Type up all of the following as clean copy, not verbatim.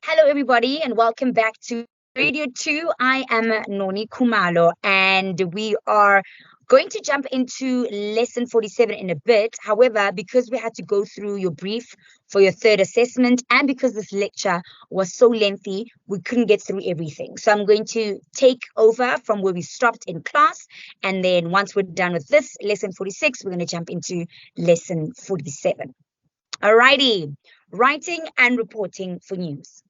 Hello, everybody, and welcome back to Radio 2. I am Noni Kumalo, and we are going to jump into lesson 47 in a bit. However, because we had to go through your brief for your third assessment, and because this lecture was so lengthy, we couldn't get through everything. So I'm going to take over from where we stopped in class, and then once we're done with this lesson 46, we're going to jump into lesson 47. Alrighty, writing and reporting for news.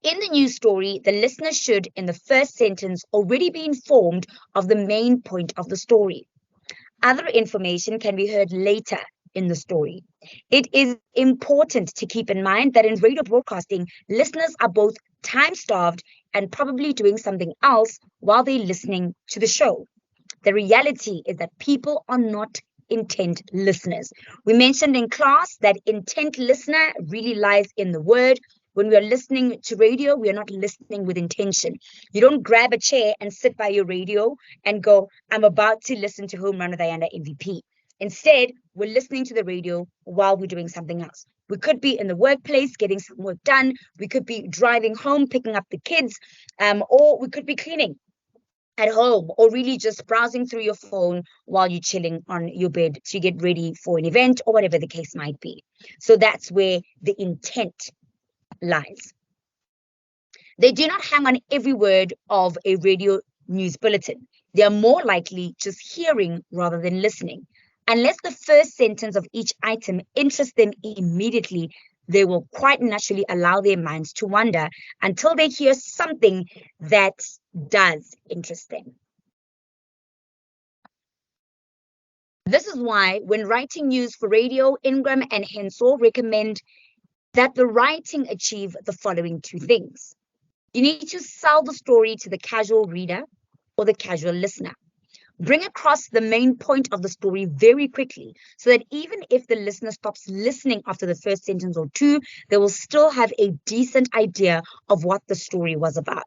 In the news story, the listener should, in the first sentence, already be informed of the main point of the story. Other information can be heard later in the story. It is important to keep in mind that in radio broadcasting, listeners are both time-starved and probably doing something else while they're listening to the show. The reality is that people are not intent listeners. We mentioned in class that intent listener really lies in the word. When we are listening to radio, we are not listening with intention. You don't grab a chair and sit by your radio and go, I'm about to listen to Home Run of Diana MVP. Instead, we're listening to the radio while we're doing something else. We could be in the workplace getting some work done. We could be driving home, picking up the kids, or we could be cleaning at home, or really just browsing through your phone while you're chilling on your bed to get ready for an event or whatever the case might be. So that's where the intent lies. They do not hang on every word of a radio news bulletin. They are more likely just hearing rather than listening. Unless the first sentence of each item interests them immediately, they will quite naturally allow their minds to wander until they hear something that does interest them. This is why, when writing news for radio, Ingram and Hensel recommend that the writing achieve the following two things. You need to sell the story to the casual reader or the casual listener. Bring across the main point of the story very quickly so that even if the listener stops listening after the first sentence or two, they will still have a decent idea of what the story was about.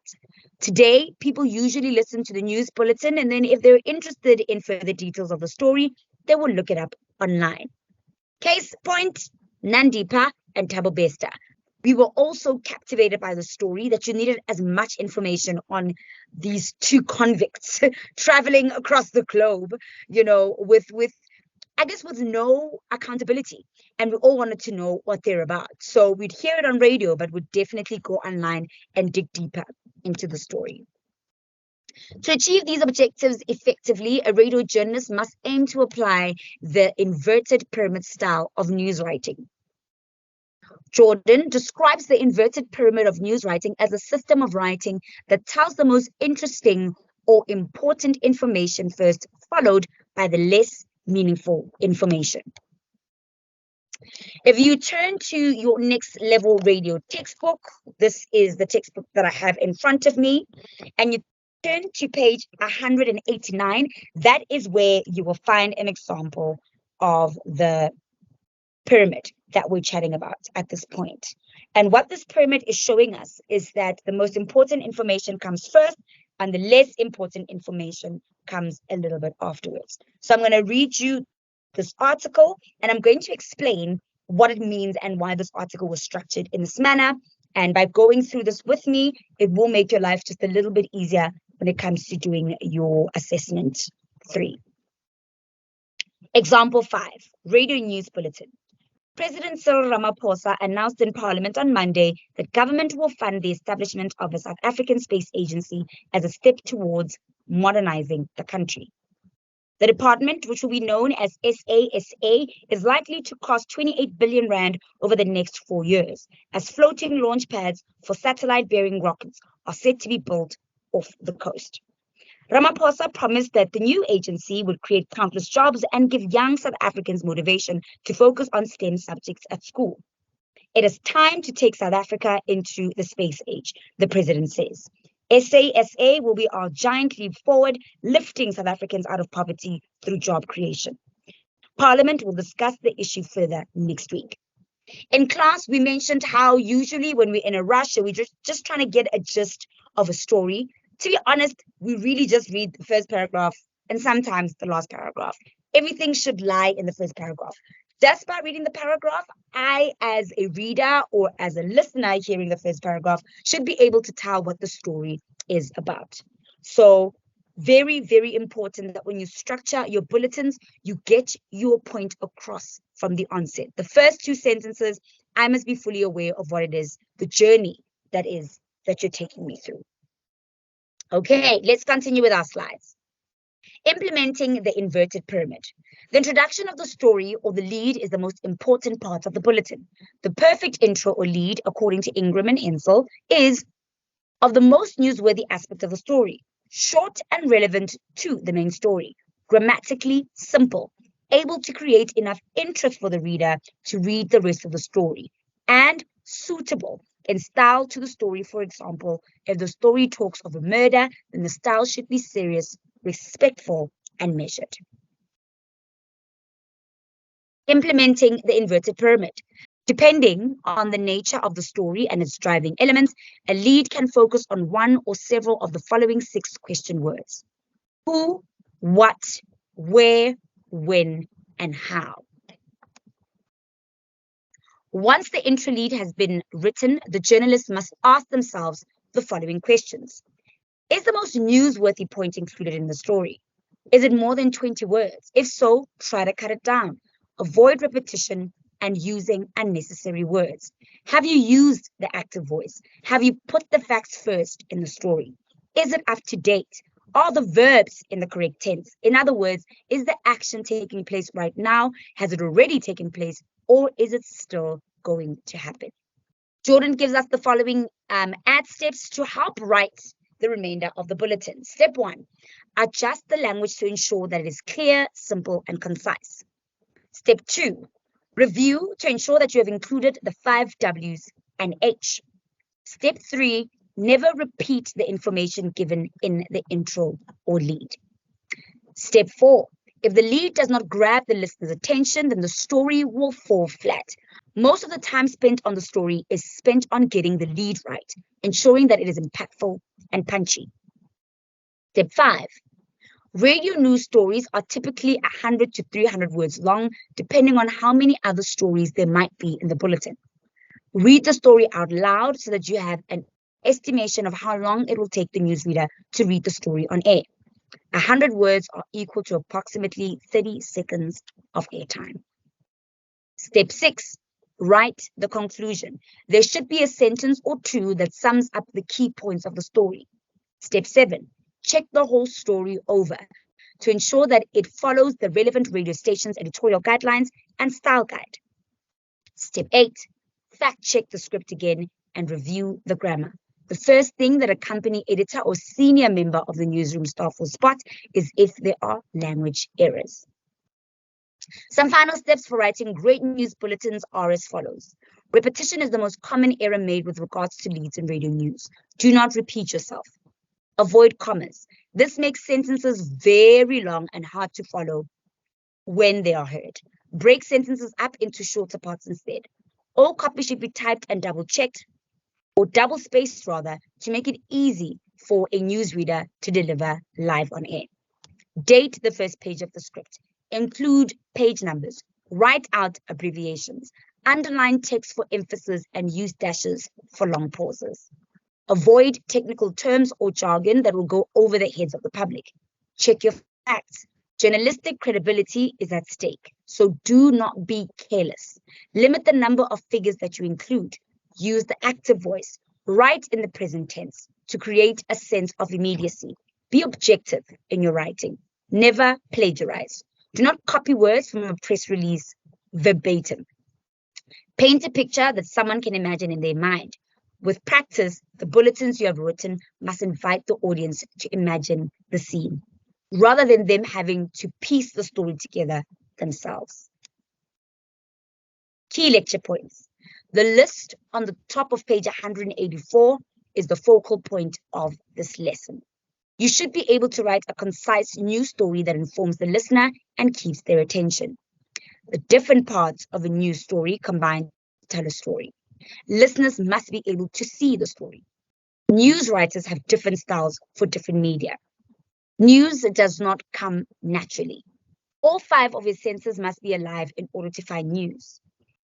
Today, people usually listen to the news bulletin, and then if they're interested in further details of the story, they will look it up online. Case point, Nandipa and Tabo Besta. We were also captivated by the story that you needed as much information on these two convicts traveling across the globe, with no accountability. And we all wanted to know what they're about. So we'd hear it on radio, but would definitely go online and dig deeper into the story. To achieve these objectives effectively, a radio journalist must aim to apply the inverted pyramid style of news writing. Jordan describes the inverted pyramid of news writing as a system of writing that tells the most interesting or important information first, followed by the less meaningful information. If you turn to your next level radio textbook, this is the textbook that I have in front of me, and you turn to page 189, that is where you will find an example of the pyramid that we're chatting about at this point. And what this pyramid is showing us is that the most important information comes first and the less important information comes a little bit afterwards. So I'm going to read you this article and I'm going to explain what it means and why this article was structured in this manner. And by going through this with me, it will make your life just a little bit easier when it comes to doing your assessment 3. Example 5, Radio News Bulletin. President Cyril Ramaphosa announced in Parliament on Monday that government will fund the establishment of a South African space agency as a step towards modernizing the country. The department, which will be known as SASA, is likely to cost 28 billion rand over the next 4 years, as floating launch pads for satellite-bearing rockets are set to be built off the coast. Ramaphosa promised that the new agency would create countless jobs and give young South Africans motivation to focus on STEM subjects at school. It is time to take South Africa into the space age, the president says. SASA will be our giant leap forward, lifting South Africans out of poverty through job creation. Parliament will discuss the issue further next week. In class, we mentioned how usually when we're in a rush, we're just trying to get a gist of a story. To be honest, we really just read the first paragraph and sometimes the last paragraph. Everything should lie in the first paragraph. Just by reading the paragraph, I, as a reader or as a listener hearing the first paragraph, should be able to tell what the story is about. So, very, very important that when you structure your bulletins, you get your point across from the onset. The first two sentences, I must be fully aware of what it is, the journey that you're taking me through. Okay, let's continue with our slides. Implementing the inverted pyramid. The introduction of the story or the lead is the most important part of the bulletin. The perfect intro or lead, according to Ingram and Hensel, is of the most newsworthy aspect of the story, short and relevant to the main story, grammatically simple, able to create enough interest for the reader to read the rest of the story, and suitable in style to the story. For example, if the story talks of a murder, then the style should be serious, respectful, and measured. Implementing the inverted pyramid. Depending on the nature of the story and its driving elements, a lead can focus on one or several of the following 6 question words: who, what, where, when, and how. Once the intro lead has been written, the journalist must ask themselves the following questions. Is the most newsworthy point included in the story? Is it more than 20 words? If so, try to cut it down. Avoid repetition and using unnecessary words. Have you used the active voice? Have you put the facts first in the story? Is it up to date? Are the verbs in the correct tense? In other words, is the action taking place right now? Has it already taken place? Or is it still going to happen? Jordan gives us the following add steps to help write the remainder of the bulletin. Step 1, adjust the language to ensure that it is clear, simple, and concise. Step 2, review to ensure that you have included the 5 W's and H. Step 3, never repeat the information given in the intro or lead. Step 4, if the lead does not grab the listener's attention, then the story will fall flat. Most of the time spent on the story is spent on getting the lead right, ensuring that it is impactful and punchy. Step 5, radio news stories are typically 100 to 300 words long, depending on how many other stories there might be in the bulletin. Read the story out loud so that you have an estimation of how long it will take the newsreader to read the story on air. 100 words are equal to approximately 30 seconds of airtime. Step 6, write the conclusion. There should be a sentence or two that sums up the key points of the story. Step 7, check the whole story over to ensure that it follows the relevant radio station's editorial guidelines and style guide. Step 8, fact check the script again and review the grammar. The first thing that a company editor or senior member of the newsroom staff will spot is if there are language errors. Some final steps for writing great news bulletins are as follows. Repetition is the most common error made with regards to leads in radio news. Do not repeat yourself. Avoid commas. This makes sentences very long and hard to follow when they are heard. Break sentences up into shorter parts instead. All copy should be typed and double-checked, or double-spaced rather, to make it easy for a newsreader to deliver live on air. Date the first page of the script. Include page numbers. Write out abbreviations. Underline text for emphasis and use dashes for long pauses. Avoid technical terms or jargon that will go over the heads of the public. Check your facts. Journalistic credibility is at stake, so do not be careless. Limit the number of figures that you include. Use the active voice. Write in the present tense to create a sense of immediacy. Be objective in your writing. Never plagiarize. Do not copy words from a press release verbatim. Paint a picture that someone can imagine in their mind. With practice, the bulletins you have written must invite the audience to imagine the scene, rather than them having to piece the story together themselves. Key lecture points. The list on the top of page 184 is the focal point of this lesson. You should be able to write a concise news story that informs the listener and keeps their attention. The different parts of a news story combine to tell a story. Listeners must be able to see the story. News writers have different styles for different media. News does not come naturally. All 5 of your senses must be alive in order to find news.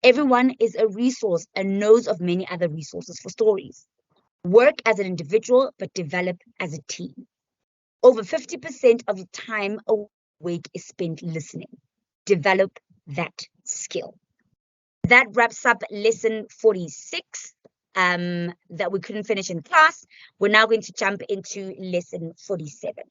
Everyone is a resource and knows of many other resources for stories. Work as an individual, but develop as a team. Over 50% of your time awake is spent listening. Develop that skill. That wraps up lesson 46 that we couldn't finish in class. We're now going to jump into lesson 47.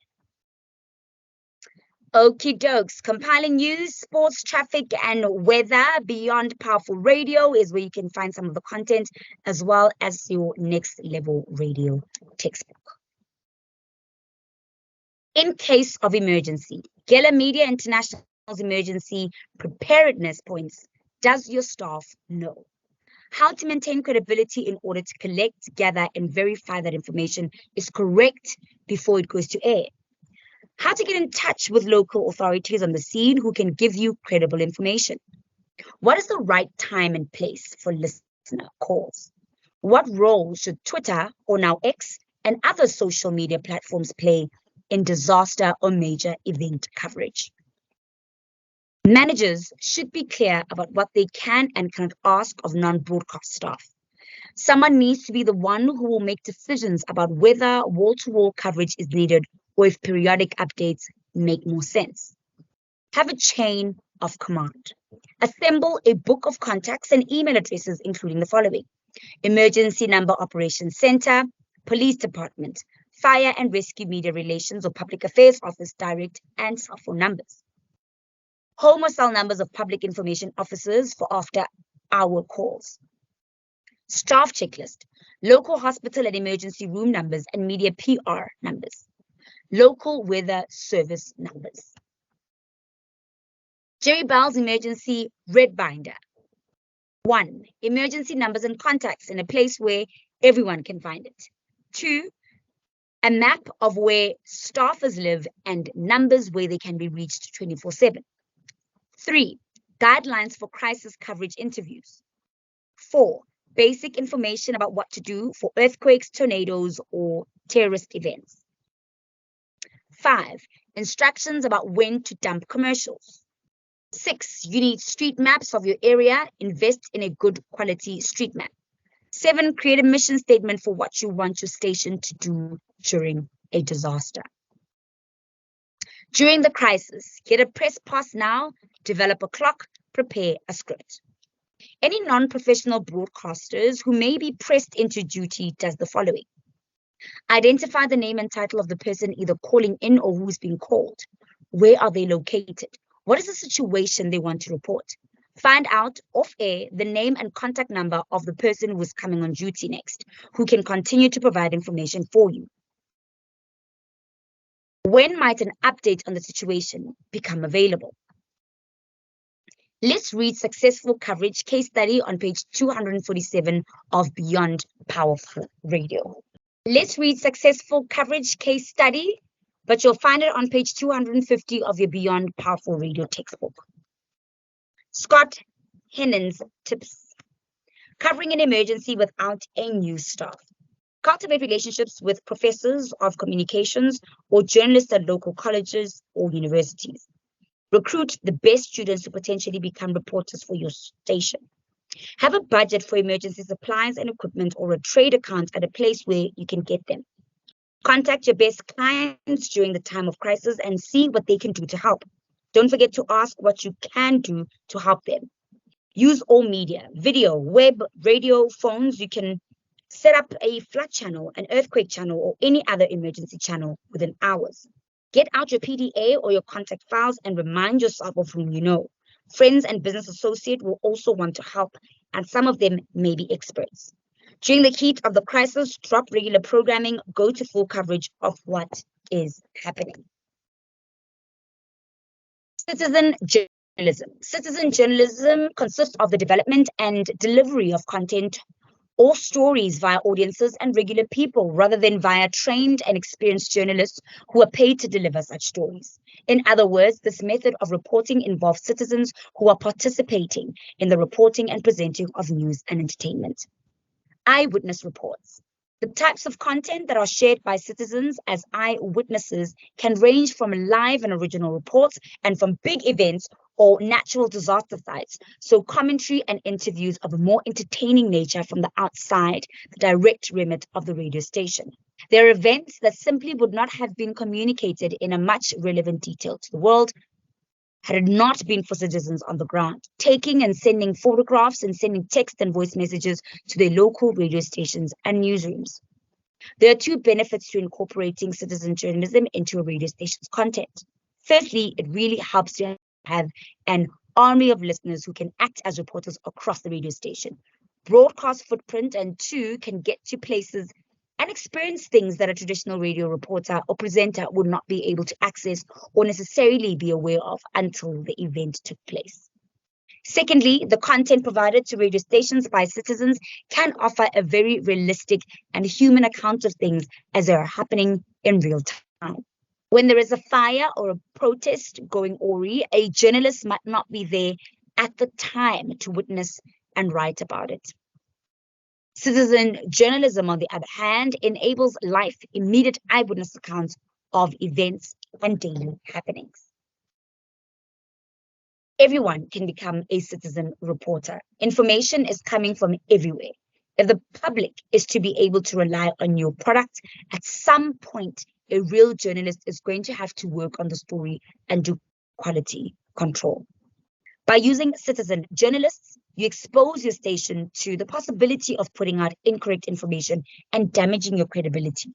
Okie dokes, compiling news, sports, traffic, and weather beyond powerful radio is where you can find some of the content, as well as your next level radio textbook. In case of emergency, Gela Media International's emergency preparedness points. Does your staff know how to maintain credibility in order to collect, gather, and verify that information is correct before it goes to air? How to get in touch with local authorities on the scene who can give you credible information? What is the right time and place for listener calls? What role should Twitter, or now X, and other social media platforms play in disaster or major event coverage? Managers should be clear about what they can and cannot ask of non-broadcast staff. Someone needs to be the one who will make decisions about whether wall-to-wall coverage is needed or if periodic updates make more sense. Have a chain of command. Assemble a book of contacts and email addresses, including the following: Emergency Number Operations Center, Police Department, Fire and Rescue Media Relations or Public Affairs Office direct and cell phone numbers. Home or cell numbers of public information officers for after-hour calls. Staff checklist, local hospital and emergency room numbers and media PR numbers. Local weather service numbers. Jerry Bell's emergency red binder. 1. Emergency numbers and contacts in a place where everyone can find it. 2. A map of where staffers live and numbers where they can be reached 24/7. 3. Guidelines for crisis coverage interviews. 4. Basic information about what to do for earthquakes, tornadoes, or terrorist events. 5. Instructions about when to dump commercials. 6. You need street maps of your area. Invest in a good quality street map. 7. Create a mission statement for what you want your station to do during a disaster. During the crisis, get a press pass now, develop a clock, prepare a script. Any non-professional broadcasters who may be pressed into duty does the following: identify the name and title of the person either calling in or who's being called. Where are they located? What is the situation they want to report? Find out off air the name and contact number of the person who is coming on duty next, who can continue to provide information for you. When might an update on the situation become available? Let's read successful coverage case study on page 247 of Beyond Powerful Radio. Let's read successful coverage case study, but you'll find it on page 250 of your Beyond Powerful Radio textbook. Scott Hennon's tips. Covering an emergency without a news staff. Cultivate relationships with professors of communications or journalists at local colleges or universities. Recruit the best students to potentially become reporters for your station. Have a budget for emergency supplies and equipment or a trade account at a place where you can get them. Contact your best clients during the time of crisis and see what they can do to help. Don't forget to ask what you can do to help them. Use all media, video, web, radio, phones. You can set up a flood channel, an earthquake channel, or any other emergency channel within hours. Get out your PDA or your contact files and remind yourself of whom you know. Friends and business associates will also want to help, and some of them may be experts. During the heat of the crisis, drop regular programming, go to full coverage of what is happening. Citizen journalism. Citizen journalism consists of the development and delivery of content or stories via audiences and regular people, rather than via trained and experienced journalists who are paid to deliver such stories. In other words, this method of reporting involves citizens who are participating in the reporting and presenting of news and entertainment. Eyewitness reports. The types of content that are shared by citizens as eyewitnesses can range from live and original reports and from big events or natural disaster sites. So commentary and interviews of a more entertaining nature from the outside the direct remit of the radio station. There are events that simply would not have been communicated in a much relevant detail to the world had it not been for citizens on the ground, taking and sending photographs and sending text and voice messages to their local radio stations and newsrooms. There are two benefits to incorporating citizen journalism into a radio station's content. Firstly, it really helps to have an army of listeners who can act as reporters across the radio station. Broadcast footprint, and two, can get to places and experience things that a traditional radio reporter or presenter would not be able to access or necessarily be aware of until the event took place. Secondly, the content provided to radio stations by citizens can offer a very realistic and human account of things as they are happening in real time. When there is a fire or a protest going awry, a journalist might not be there at the time to witness and write about it. Citizen journalism, on the other hand, enables live, immediate eyewitness accounts of events and daily happenings. Everyone can become a citizen reporter. Information is coming from everywhere. If the public is to be able to rely on your product, at some point, a real journalist is going to have to work on the story and do quality control. By using citizen journalists, you expose your station to the possibility of putting out incorrect information and damaging your credibility.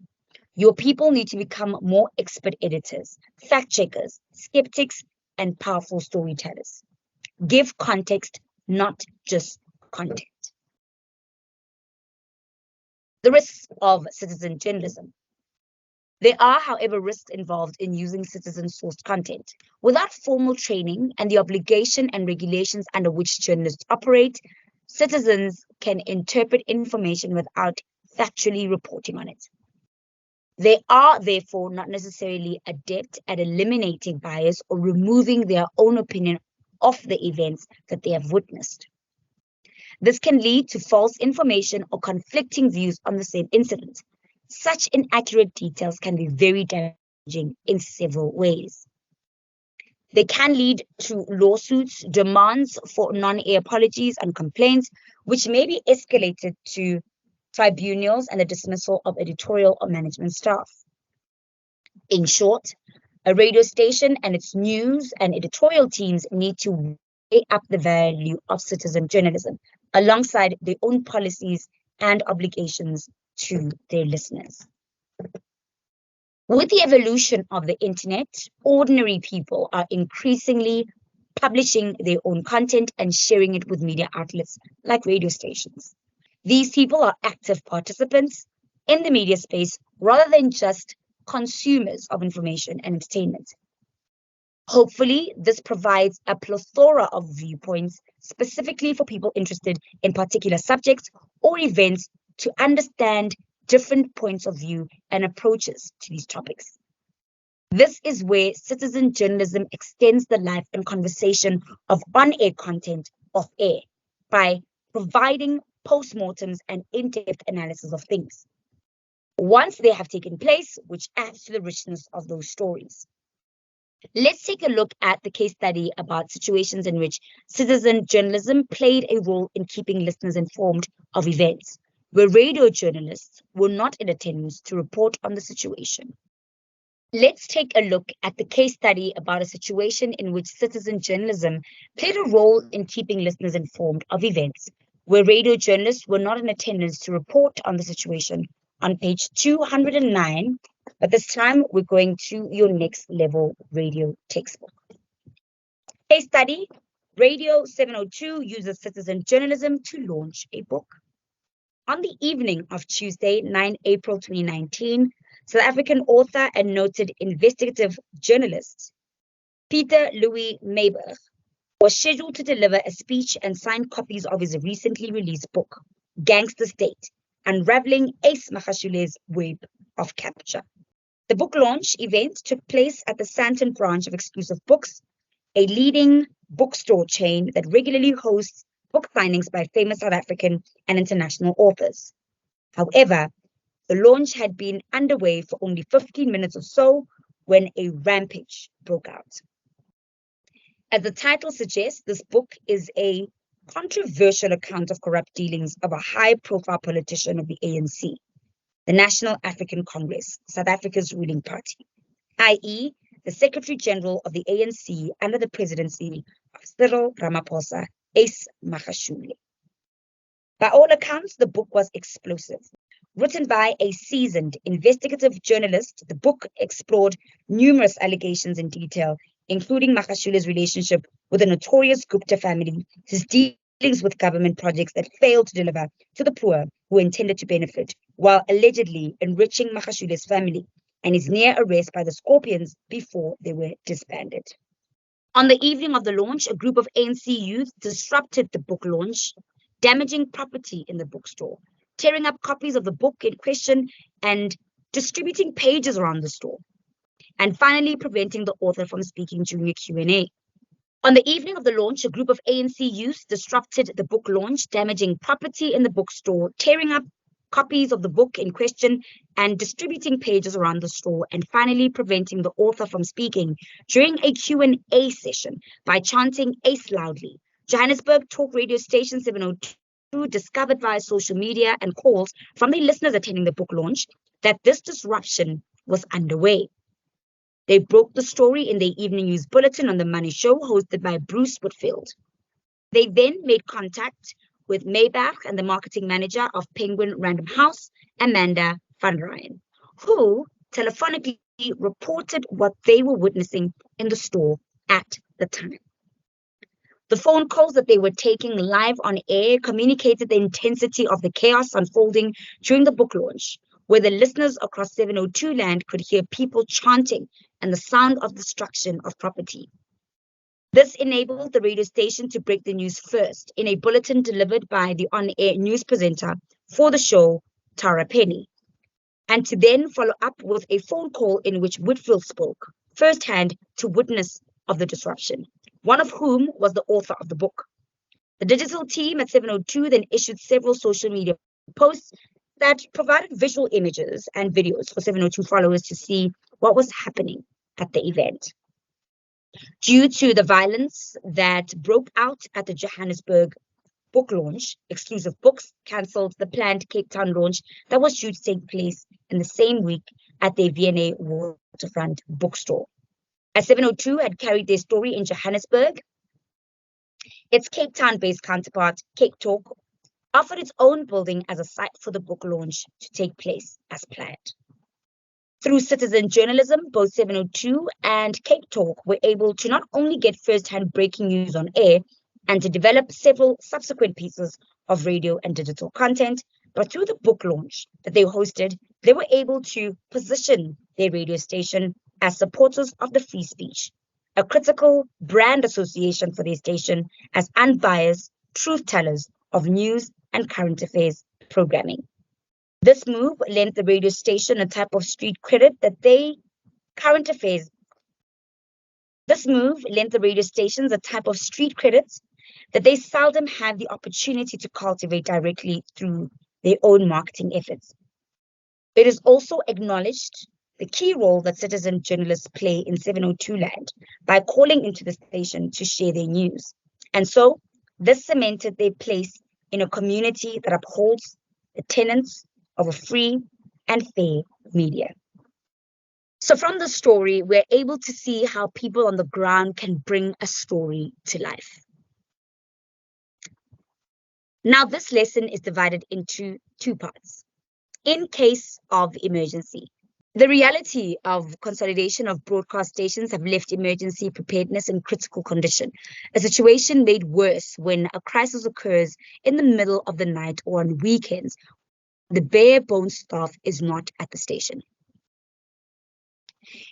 Your people need to become more expert editors, fact checkers, skeptics, and powerful storytellers. Give context, not just content. The risks of citizen journalism. There are, however, risks involved in using citizen-sourced content. Without formal training and the obligation and regulations under which journalists operate, citizens can interpret information without factually reporting on it. They are therefore not necessarily adept at eliminating bias or removing their own opinion of the events that they have witnessed. This can lead to false information or conflicting views on the same incident. Such inaccurate details can be very damaging in several ways. They can lead to lawsuits, demands for non-air apologies and complaints, which may be escalated to tribunals and the dismissal of editorial or management staff. In short, a radio station and its news and editorial teams need to weigh up the value of citizen journalism alongside their own policies and obligations to their listeners. With the evolution of the internet, ordinary people are increasingly publishing their own content and sharing it with media outlets like radio stations. These people are active participants in the media space rather than just consumers of information and entertainment. Hopefully, this provides a plethora of viewpoints specifically for people interested in particular subjects or events to understand different points of view and approaches to these topics. This is where citizen journalism extends the life and conversation of on-air content off-air by providing postmortems and in-depth analysis of things once they have taken place, which adds to the richness of those stories. Let's take a look at the case study about situations in which citizen journalism played a role in keeping listeners informed of events, where radio journalists were not in attendance to report on the situation. Let's take a look at the case study about a situation in which citizen journalism played a role in keeping listeners informed of events, where radio journalists were not in attendance to report on the situation, on page 209, but this time we're going to your next level radio textbook. Case study, Radio 702 uses citizen journalism to launch a book. On the evening of Tuesday, 9 April 2019, South African author and noted investigative journalist Peter Louis Meyburg was scheduled to deliver a speech and sign copies of his recently released book, Gangster State, Unraveling Ace Magashule's Web of Capture. The book launch event took place at the Sandton branch of Exclusive Books, a leading bookstore chain that regularly hosts book signings by famous South African and international authors. However, The launch had been underway for only 15 minutes or so when a rampage broke out. As the title suggests, this book is a controversial account of corrupt dealings of a high-profile politician of the ANC, the National African Congress, South Africa's ruling party, i.e., the Secretary General of the ANC under the presidency of Cyril Ramaphosa, Ace Magashule. By all accounts, the book was explosive. Written by a seasoned investigative journalist, the book explored numerous allegations in detail, including Magashule's relationship with the notorious Gupta family, his dealings with government projects that failed to deliver to the poor who intended to benefit, while allegedly enriching Magashule's family, and his near arrest by the Scorpions before they were disbanded. On the evening of the launch, a group of ANC youth disrupted the book launch, damaging property in the bookstore, tearing up copies of the book in question and distributing pages around the store, and finally preventing the author from speaking during a Q&A. On the evening of the launch, a group of ANC youth disrupted the book launch, damaging property in the bookstore, tearing up copies of the book in question and distributing pages around the store, and finally preventing the author from speaking during a Q&A session by chanting "Ace" loudly. Johannesburg talk radio station 702 discovered via social media and calls from the listeners attending the book launch that this disruption was underway. They broke the story in their evening news bulletin on The Money Show, hosted by Bruce Whitfield. They then made contact with Maybach and the marketing manager of Penguin Random House, Amanda van Ryan, who telephonically reported what they were witnessing in the store at the time. The phone calls that they were taking live on air communicated the intensity of the chaos unfolding during the book launch, where the listeners across 702 land could hear people chanting and the sound of destruction of property. This enabled the radio station to break the news first in a bulletin delivered by the on-air news presenter for the show, Tara Penny, and to then follow up with a phone call in which Whitfield spoke firsthand to witness of the disruption, one of whom was the author of the book. The digital team at 702 then issued several social media posts that provided visual images and videos for 702 followers to see what was happening at the event. Due to the violence that broke out at the Johannesburg book launch, Exclusive Books cancelled the planned Cape Town launch that was due to take place in the same week at their V&A Waterfront bookstore. As 702 had carried their story in Johannesburg, its Cape Town-based counterpart, Cape Talk, offered its own building as a site for the book launch to take place as planned. Through citizen journalism, both 702 and Cape Talk were able to not only get first-hand breaking news on air and to develop several subsequent pieces of radio and digital content, but through the book launch that they hosted, they were able to position their radio station as supporters of the free speech, a critical brand association for their station as unbiased truth tellers of news and current affairs programming. This move lent the radio station a type of street credit that they seldom have the opportunity to cultivate directly through their own marketing efforts. It is also acknowledged the key role that citizen journalists play in 702 land by calling into the station to share their news. And so this cemented their place in a community that upholds the tenets of a free and fair media. So from the story, we're able to see how people on the ground can bring a story to life. Now, this lesson is divided into two parts. In case of emergency, the reality of consolidation of broadcast stations have left emergency preparedness in critical condition, a situation made worse when a crisis occurs in the middle of the night or on weekends. The bare bones staff is not at the station.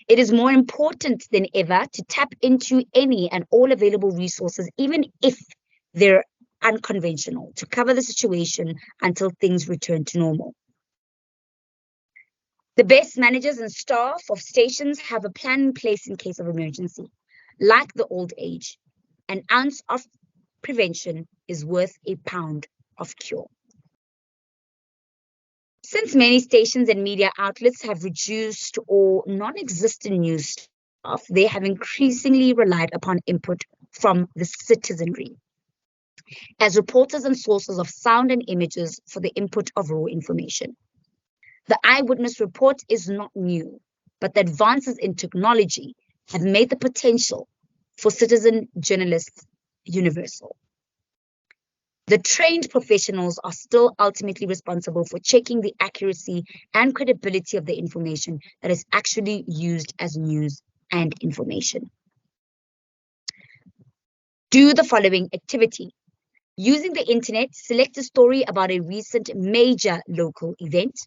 It is more important than ever to tap into any and all available resources, even if they're unconventional, to cover the situation until things return to normal. The best managers and staff of stations have a plan in place in case of emergency. Like the old age, an ounce of prevention is worth a pound of cure. Since many stations and media outlets have reduced or non-existent news staff, they have increasingly relied upon input from the citizenry as reporters and sources of sound and images for the input of raw information. The eyewitness report is not new, but the advances in technology have made the potential for citizen journalists universal. The trained professionals are still ultimately responsible for checking the accuracy and credibility of the information that is actually used as news and information. Do the following activity. Using the internet, select a story about a recent major local event.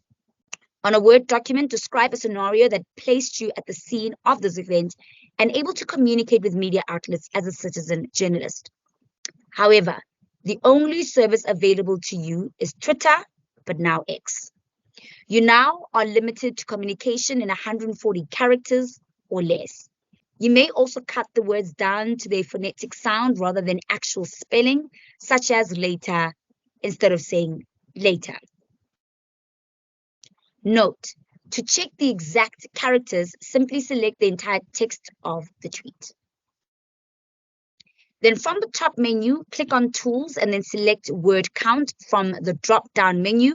On a Word document, describe a scenario that placed you at the scene of this event and able to communicate with media outlets as a citizen journalist. However, the only service available to you is Twitter, but now X. You now are limited to communication in 140 characters or less. You may also cut the words down to their phonetic sound rather than actual spelling, such as later instead of saying later. Note, to check the exact characters, simply select the entire text of the tweet. Then from the top menu, click on Tools and then select Word Count from the drop-down menu.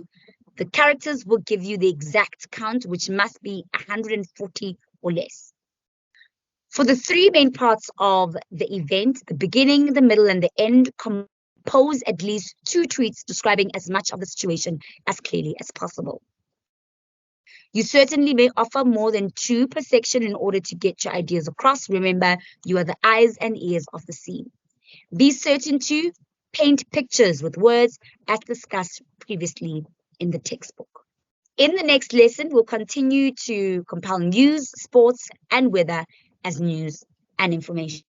The characters will give you the exact count, which must be 140 or less. For the three main parts of the event, the beginning, the middle, and the end, compose at least 2 tweets describing as much of the situation as clearly as possible. You certainly may offer more than 2 per section in order to get your ideas across. Remember, you are the eyes and ears of the scene. Be certain to paint pictures with words as discussed previously in the textbook. In the next lesson, we'll continue to compile news, sports, and weather as news and information.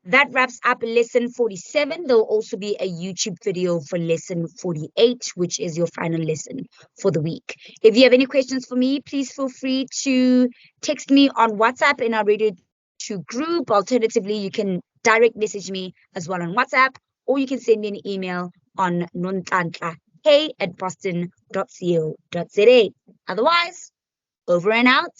That wraps up lesson 47. There'll also be a YouTube video for lesson 48, which is your final lesson for the week. If you have any questions for me, please feel free to text me on WhatsApp in our Radio 2 group. Alternatively, you can direct message me as well on WhatsApp, or you can send me an email on nontantla@boston.co.za. Otherwise, over and out.